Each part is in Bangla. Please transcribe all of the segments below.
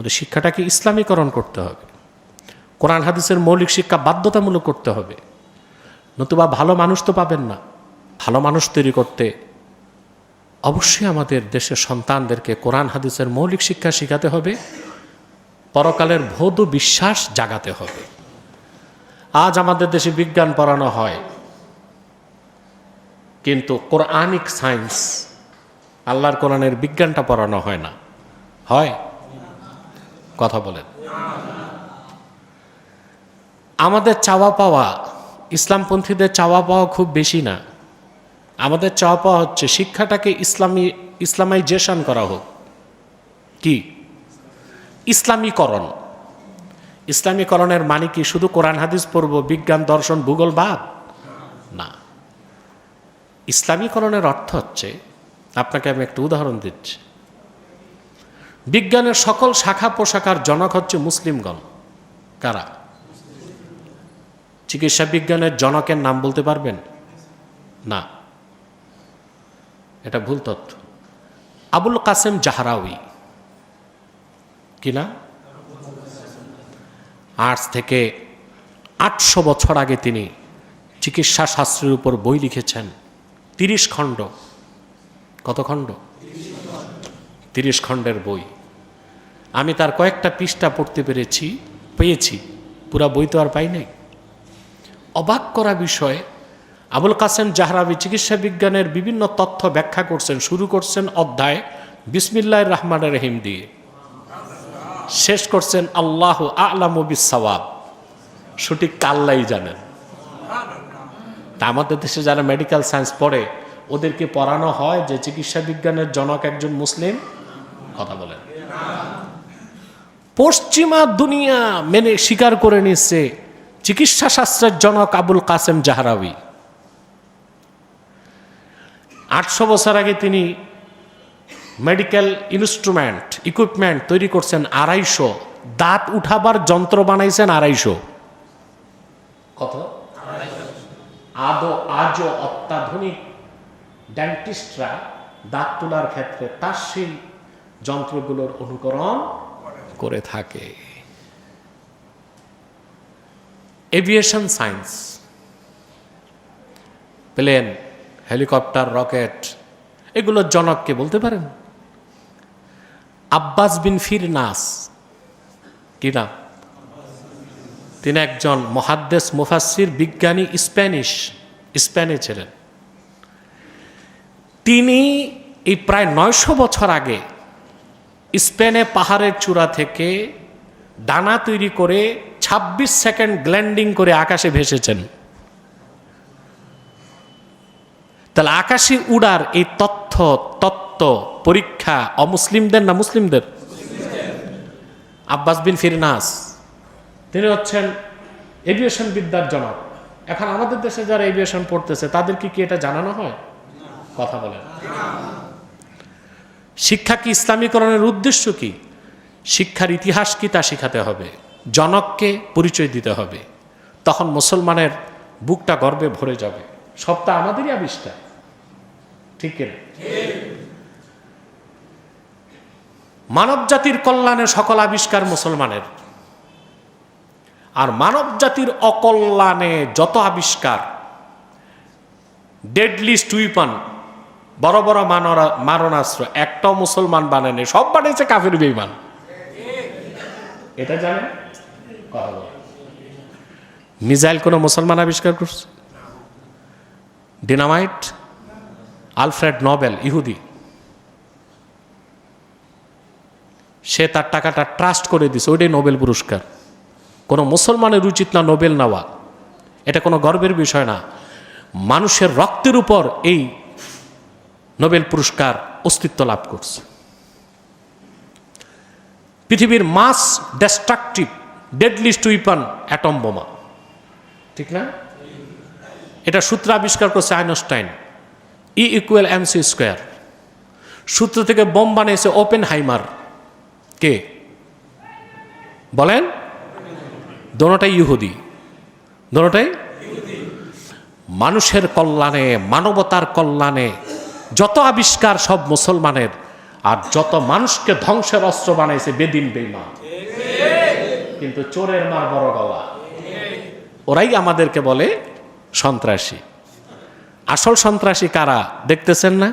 আমাদের শিক্ষাটাকে ইসলামীকরণ করতে হবে, কোরআন হাদিসের মৌলিক শিক্ষা বাধ্যতামূলক করতে হবে, নতুবা ভালো মানুষ তো পাবেন না। ভালো মানুষ তৈরি করতে অবশ্যই আমাদের দেশের সন্তানদেরকে কোরআন হাদিসের মৌলিক শিক্ষা শেখাতে হবে, পরকালের ভৌত বিশ্বাস জাগাতে হবে। আজ আমাদের দেশে বিজ্ঞান পড়ানো হয়, কিন্তু কোরআনিক সায়েন্স, আল্লাহর কোরআনের বিজ্ঞানটা পড়ানো হয় না। হয়? কথা বলেন। আমাদের চাওয়া পাওয়া, ইসলামপন্থীদের চাওয়া পাওয়া খুব বেশি না। আমাদের চাওয়া পাওয়া হচ্ছে শিক্ষাটাকে ইসলামাইজেশন করা হোক। কি? ইসলামীকরণ। ইসলামীকরণের মানে কি শুধু কোরআন হাদিস পড়ব, বিজ্ঞান দর্শন ভূগোল বাদ? না। ইসলামীকরণের অর্থ হচ্ছে, আপনাকে আমি একটা উদাহরণ দিচ্ছি। বিজ্ঞানের সকল শাখা প্রশাখার জনক হচ্ছে মুসলিমগণ। কারা? চিকিৎসা বিজ্ঞানের জনকের নাম বলতে পারবেন? না, এটা ভুল তথ্য। আবুল কাসেম জাহরাউই, কিনা? আজ থেকে 800 বছর আগে তিনি চিকিৎসা শাস্ত্রের উপর বই লিখেছেন, 30 খণ্ড। কত খণ্ড? 30 খণ্ডের বই। আমি তার কয়েকটা পৃষ্ঠা পড়তে পেয়েছি, পুরা বই তো আর পাই নাই। অবাক করা বিষয়, আবুল কাসেম জাহরাউই চিকিৎসা বিজ্ঞানের বিভিন্ন তথ্য ব্যাখ্যা করছেন। শুরু করছেন অধ্যায় বিসমিল্লাহির রহমানির রহিম দিয়ে, শেষ করছেন আল্লাহু আ'লামু বিস-সাওয়াব, সঠিকটা আল্লাহই জানেন। তা আমাদের দেশে যারা মেডিকেল সায়েন্স পড়ে, ওদেরকে পড়ানো হয় যে চিকিৎসা বিজ্ঞানের জনক একজন মুসলিম? কথা বলেন। পশ্চিমা দুনিয়া মেনে স্বীকার করে নিচ্ছে চিকিৎসা শাস্ত্রের জনক আবুল কাসেম জাহরাউই। 800 বছর আগে তিনি মেডিকেল ইকুইপমেন্ট তৈরি করছেন 250, দাঁত উঠাবার যন্ত্র বানাইছেন 250। কত? আজও অত্যাধুনিক ডেন্টিস্টরা দাঁত তোলার ক্ষেত্রে তার সেই যন্ত্রগুলোর অনুকরণ করে থাকে। Aviation science, plane, helicopter, rocket, এগুলোর জনককে বলতে পারেন? আব্বাস বিন ফিরনাস, কি নাম? তিনি একজন মুহাদ্দিস, মুফাসসির, বিজ্ঞানী, স্পেনে ছিলেন। তিনি এই প্রায় 900 বছর আগে স্পেনে পাহাড়ের চূড়া থেকে ডানা তৈরি করে 26 সেকেন্ড গ্ল্যান্ডিং করে আকাশে ভেসেছেন। তাহলে আকাশে উড়ার এই তত্ত্ব পরীক্ষা অমুসলিমদের না মুসলিমদের? আব্বাস বিন ফিরনাস, তিনি হচ্ছেন এভিয়েশন বিদ্যার জনক। এখন আমাদের দেশে যারা এভিয়েশন পড়তেছে তাদেরকে কি এটা জানানো হয়? কথা বলেন। শিক্ষা কি ইসলামীকরণের উদ্দেশ্য কি? শিক্ষার ইতিহাস কি তা শিখাতে হবে, জনককে পরিচয় দিতে হবে। তখন মুসলমানের বুকটা গর্বে ভরে যাবে, সবটা আমাদেরই আবিষ্কার। ঠিক কিনা? মানব জাতির কল্যাণে সকল আবিষ্কার মুসলমানের, আর মানব জাতির অকল্যাণে যত আবিষ্কার, ডেডলিস্ট উইপন, বড় বড় মারণাস্ত্র, একটাও মুসলমান বানায়নি, সব বানিয়েছে কাফের বেঈমান। এটা জানেন? মিসাইল কোন মুসলমান আবিষ্কার করছে? ডিনামাইট আলফ্রেড নোবেল, ইহুদি, সে তার টাকাটা ট্রাস্ট করে দিছে, ওইটাই নোবেল পুরস্কার। কোনো মুসলমানের উচিত না নোবেল নেওয়া, এটা কোনো গর্বের বিষয় না। মানুষের রক্তের উপর এই নোবেল পুরস্কার অস্তিত্ব লাভ করছে। পৃথিবীর মাস ডিস্ট্রাকটিভ ডেডলিস্ট উইপন অ্যাটম বোমা, ঠিক না? এটা সূত্র আবিষ্কার করছে আইনস্টাইন, E=mc²। সূত্র থেকে বোম বানিয়েছে ওপেনহাইমার। কে বলেন? দোনোটাই ইহুদি, দোনোটাই। মানুষের কল্যাণে, মানবতার কল্যাণে যত আবিষ্কার সব মুসলমানের, আর যত মানুষকে ধ্বংসের অস্ত্র বানাইছে বেদিন বেঈমান, কিন্তু চোরের মার বড় গলা। ওরাই আমাদেরকে বলে সন্ত্রাসী। আসল সন্ত্রাসী কারা দেখতেছেন না?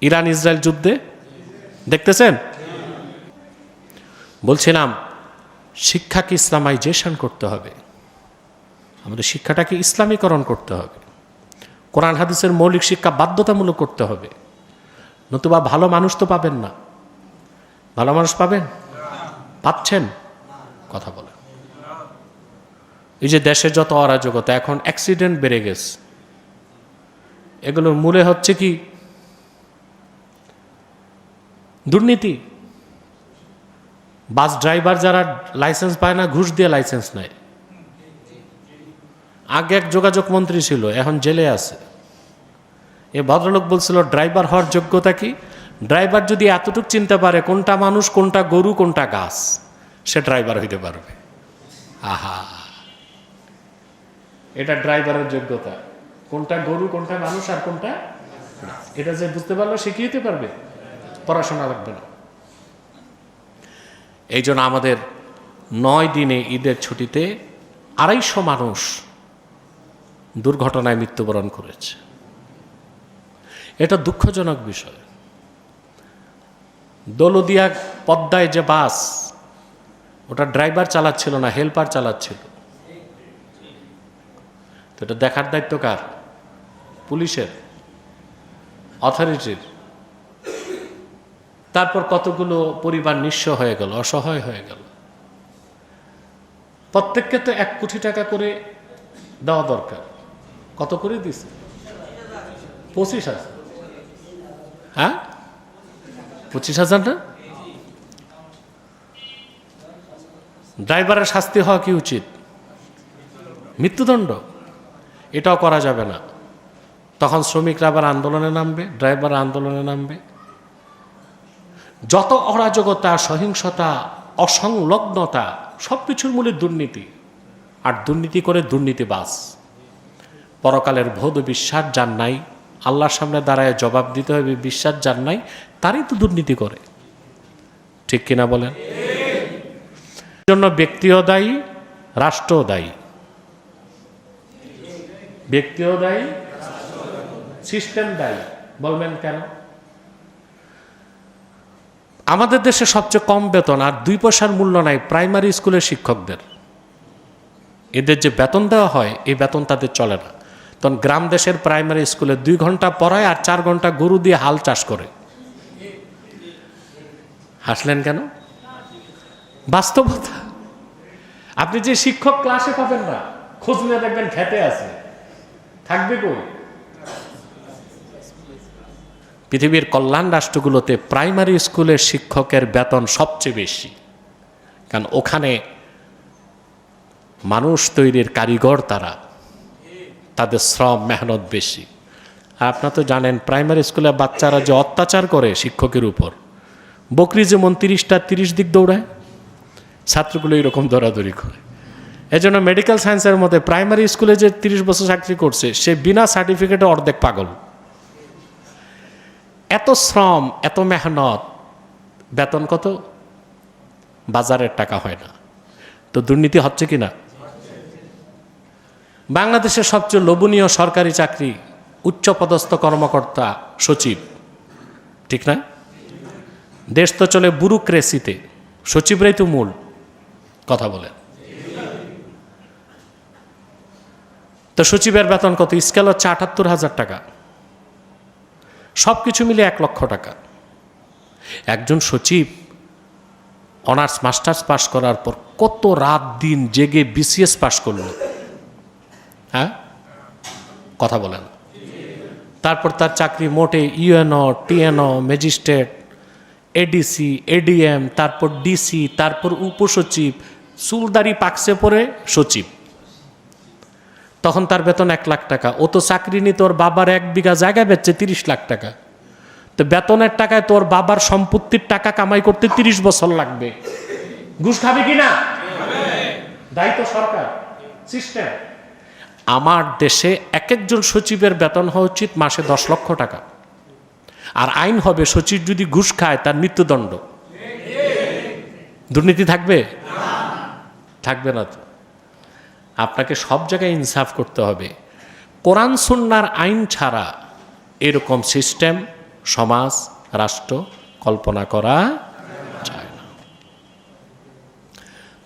ইরান ইসরায়েল যুদ্ধে দেখতেছেন। বলছিলাম শিক্ষাকে ইসলামাইজেশন করতে হবে, আমাদের শিক্ষাটাকে ইসলামীকরণ করতে হবে, কোরআন হাদিসের মৌলিক শিক্ষা বাধ্যতামূলক করতে হবে, নতুবা ভালো মানুষ তো পাবেন না। ভালো মানুষ পাবেন? পাচ্ছেন? কথা বলেন। এই যে দেশে যত অরাজকতা, এখন অ্যাক্সিডেন্ট বেড়ে গেছে, এগুলোর মূলে হচ্ছে কি? দুর্নীতি। বাস ড্রাইভার যারা লাইসেন্স পায় না, ঘুষ দিয়ে লাইসেন্স নেয়। আগে এক যোগাযোগ মন্ত্রী ছিল, এখন জেলে আছে। এ ভদ্রলোক বলছিল ড্রাইভার হওয়ার যোগ্যতা কি? ড্রাইভার যদি এতটুকু চিনতে পারে কোনটা মানুষ, কোনটা গরু, কোনটা গাছ, সে ড্রাইভার হইতে পারবে। আহা, এটা ড্রাইভারের যোগ্যতা, কোনটা গরু, কোনটা মানুষ আর কোনটা গাছ। এটা যে বুঝতে পারলো সে কি হতে পারবে? পড়াশোনা লাগবে না। এই জন্য আমাদের 9 দিনে ঈদের ছুটিতে 250 মানুষ দুর্ঘটনায় মৃত্যুবরণ করেছে। এটা দুঃখজনক বিষয়। দৌলদিয়া পদ্মায় যে বাস, ওটা ড্রাইভার চালাচ্ছিল না, হেল্পার চালাচ্ছিল। তো এটা দেখার দায়িত্ব কার? পুলিশের, অথরিটির। তারপর কতগুলো পরিবার নিঃস্ব হয়ে গেল, অসহায় হয়ে গেল। প্রত্যেককে তো 1 কোটি টাকা করে দেওয়া দরকার। কত করে দিছে? 25,000। হ্যাঁ, 25,000 না? ড্রাইভারের শাস্তি হওয়া কি উচিত? মৃত্যুদণ্ড। এটাও করা যাবে না। তখন শ্রমিকরা আবার আন্দোলনে নামবে, ড্রাইভার আন্দোলনে নামবে। যত অরাজকতা, সহিংসতা, অসংলগ্নতা, সবকিছুর মূলে দুর্নীতি। আর দুর্নীতি করে দুর্নীতিবাজ। পরকালের বোধ বিশ্বাস যার নাই, আল্লাহর সামনে দাঁড়ায় জবাব দিতে হবে, বিশ্বাস যার নাই, তারই তো দুর্নীতি করে। ঠিক কিনা বলেন? এর জন্য ব্যক্তিও দায়ী, রাষ্ট্রও দায়ী। ব্যক্তিও দায়ী, সিস্টেম দায়ী। বলবেন কেন? আমাদের দেশে সবচেয়ে কম বেতন আর 2 পয়সার মূল্য নাই প্রাইমারি স্কুলের শিক্ষকদের। এদের যে বেতন দেওয়া হয়, এই বেতন তাদের চলে না। তখন গ্রাম দেশের প্রাইমারি স্কুলে 2 ঘন্টা পড়ায় আর 4 ঘন্টা গরু দিয়ে হাল চাষ করে। হাসলেন কেন? বাস্তবতা। আপনি যে শিক্ষক ক্লাসে পাবেন না, খোঁজ নিয়ে দেখবেন খেতে আছে, থাকবে কই? পৃথিবীর কল্যাণ রাষ্ট্রগুলোতে প্রাইমারি স্কুলের শিক্ষকের বেতন সবচেয়ে বেশি, কারণ ওখানে মানুষ তৈরির কারিগর তারা, তাদের শ্রম মেহনত বেশি। আর আপনারা তো জানেন প্রাইমারি স্কুলে বাচ্চারা যে অত্যাচার করে শিক্ষকের উপর, বকরি যেমন 30টা 30 দিক দৌড়ায়, ছাত্রগুলো এরকম দৌড়াদৌড়ি করে। এজন্য মেডিকেল সায়েন্সের মধ্যে প্রাইমারি স্কুলে যে 30 বছর চাকরি করছে, সে বিনা সার্টিফিকেটে অর্ধেক পাগল। এত শ্রম, এত মেহনত, বেতন কত? বাজারের টাকা হয় না। তো দুর্নীতি হচ্ছে কি না? বাংলাদেশের সবচেয়ে লোভনীয় সরকারি চাকরি উচ্চপদস্থ কর্মকর্তা, সচিব। ঠিক না? দেশ তো চলে ব্যুরোক্রেসিতে, সচিবরাই তো মূল। কথা বলেন। তো সচিবের বেতন কত? স্কেল হচ্ছে 78,000 টাকা, সব কিছু মিলে 1 লক্ষ টাকা। একজন সচিব অনার্স মাস্টার্স পাশ করার পর কত রাত দিন জেগে বিসিএস পাশ করল? হ্যাঁ, কথা বলেন। তারপর তার চাকরি মোটে UNO, TNO, magistrate, ADC, ADM, তারপর ডিসি, তারপর উপসচিব, চুলদারি পাকসে পরে সচিব। তখন তার বেতন 1 লাখ টাকা। ও তো চাকরি নিয়ে তোর বাবার 1 বিঘা জায়গা বেচছে 30 লাখ টাকা। তো বেতনের টাকায় তোর বাবার সম্পত্তির টাকা কামাই করতে 30 বছর লাগবে। ঘুষ খাবে কিনা? দায়িত্ব সরকার, সিস্টেম। আমার দেশে এক একজন সচিবের বেতন হওয়া উচিত মাসে 10 লক্ষ টাকা। আর আইন হবে সচিব যদি ঘুষ খায় তার মৃত্যুদণ্ড। দুর্নীতি থাকবে? থাকবে না তো। আপনাকে সব জায়গায় ইনসাফ করতে হবে। কোরআন সুন্নাহর আইন ছাড়া এরকম সিস্টেম, সমাজ, রাষ্ট্র কল্পনা করা যায় না।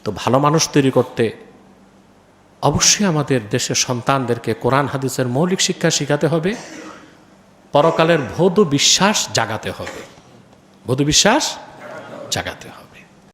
তো ভালো মানুষ তৈরি করতে অবশ্যই আমাদের দেশের সন্তানদেরকে কোরআন হাদিসের মৌলিক শিক্ষা শেখাতে হবে, পরকালের ভৌত বিশ্বাস জাগাতে হবে, ভৌত বিশ্বাস জাগাতে হবে।